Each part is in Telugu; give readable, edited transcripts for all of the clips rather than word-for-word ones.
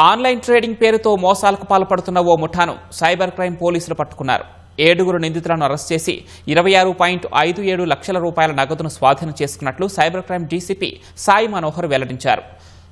ఆన్లైన్ ట్రేడింగ్ పేరుతో మోసాలకు పాల్పడుతున్న ఓ ముఠాను సైబర్ క్రైమ్ పోలీసులు పట్టుకున్నారు. 7 నిందితులను అరెస్ట్ చేసి 26.57 లక్షల రూపాయల నగదును స్వాధీనం చేసుకున్నట్లు cyber crime DCP Sai Manohar వెల్లడించారు.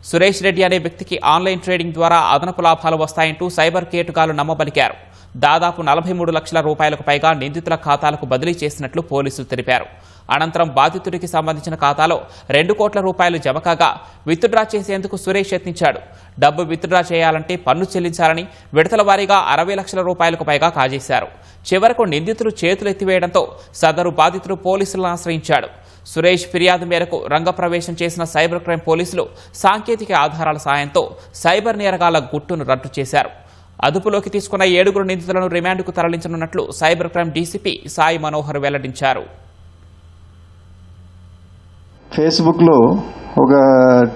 సురేష్ రెడ్డి అనే వ్యక్తికి ఆన్లైన్ ట్రేడింగ్ ద్వారా అదనపు లాభాలు వస్తాయంటూ సైబర్ కేటుగాలు నమ్మబలికారు. దాదాపు 43 లక్షల రూపాయలకు పైగా నిందితుల ఖాతాలకు బదిలీ చేసినట్లు పోలీసులు తెలిపారు. అనంతరం బాధితుడికి సంబంధించిన ఖాతాలో 2 కోట్ల రూపాయలు జమ కాగా విత్డ్రా చేసేందుకు సురేష్ యత్నించాడు. డబ్బు విత్డ్రా చేయాలంటే పన్ను చెల్లించాలని విడతల వారీగా 60 లక్షల రూపాయలకు పైగా కాజేశారు. చివరకు నిందితులు చేతులెత్తివేయడంతో సదరు బాధితుడు పోలీసులను ఆశ్రయించాడు. సురేష్ ఫిర్యాదు మేరకు రంగప్రవేశం చేసిన సైబర్ క్రైమ్ పోలీసులు సాంకేతిక ఆధారాల సాయంతో సైబర్ నేరగాళ్ల గుట్టును రద్దు చేశారు. అదుపులోకి తీసుకున్న 7 నిందితులను రిమాండ్కు తరలించనున్నట్లు cyber crime DCP Sai Manohar వెల్లడించారు. ఫేస్బుక్లో ఒక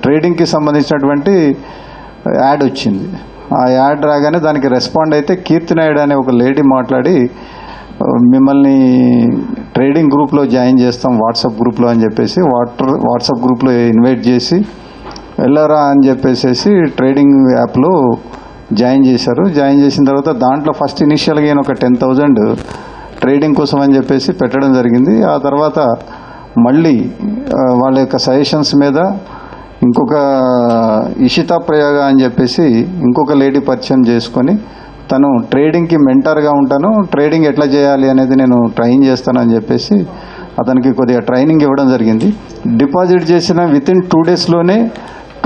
ట్రేడింగ్కి సంబంధించినటువంటి యాడ్ వచ్చింది. ఆ యాడ్ రాగానే దానికి రెస్పాండ్ అయితే కీర్తి నాయుడు అనే ఒక లేడీ మాట్లాడి మిమ్మల్ని ట్రేడింగ్ గ్రూప్లో జాయిన్ చేస్తాం వాట్సాప్ గ్రూప్లో అని చెప్పేసి వాట్సాప్ గ్రూప్లో ఇన్వైట్ చేసి వెళ్ళరా అని చెప్పేసి ట్రేడింగ్ యాప్లో జాయిన్ చేశారు. జాయిన్ చేసిన తర్వాత దాంట్లో ఫస్ట్ ఇనిషియల్గా ఒక 10,000 ట్రేడింగ్ కోసం అని చెప్పేసి పెట్టడం జరిగింది. ఆ తర్వాత మళ్ళీ వాళ్ళ యొక్క సజెషన్స్ మీద ఇంకొక ఇషితా ప్రయోగ అని చెప్పేసి ఇంకొక లేడీ పరిచయం చేసుకొని తను ట్రేడింగ్కి మెంటర్గా ఉంటాను, ట్రేడింగ్ ఎట్లా చేయాలి అనేది నేను ట్రైన్ చేస్తానని చెప్పేసి అతనికి కొద్దిగా ట్రైనింగ్ ఇవ్వడం జరిగింది. డిపాజిట్ చేసిన వితిన్ 2 డేస్లోనే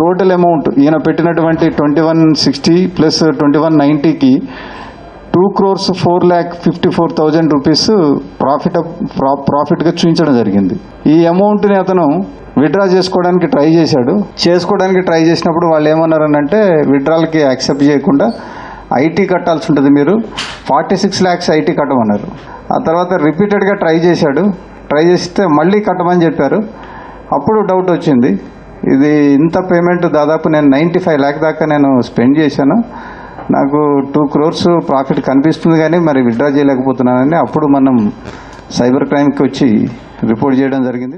టోటల్ అమౌంట్ ఈయన పెట్టినటువంటి 2160 ప్లస్ 2190కి 2,04,54,000 రూపీస్ ప్రాఫిట్గా చూపించడం జరిగింది. ఈ అమౌంట్ని అతను విత్డ్రా చేసుకోవడానికి ట్రై చేసినప్పుడు వాళ్ళు ఏమన్నారనంటే విత్డ్రాల్కి యాక్సెప్ట్ చేయకుండా ఐటీ కట్టాల్సి ఉంటుంది, మీరు 46 lakhs ఐటీ కట్టమన్నారు. ఆ తర్వాత రిపీటెడ్గా ట్రై చేస్తే మళ్ళీ కట్టమని చెప్పారు. అప్పుడు డౌట్ వచ్చింది, ఇది ఇంత పేమెంట్ దాదాపు నేను 95 lakh దాకా నేను స్పెండ్ చేశాను, నాకు 2 crores ప్రాఫిట్ కనిపిస్తుంది కానీ మరి విత్డ్రా చేయలేకపోతున్నానని అప్పుడు మనం సైబర్ క్రైమ్కి వచ్చి రిపోర్ట్ చేయడం జరిగింది.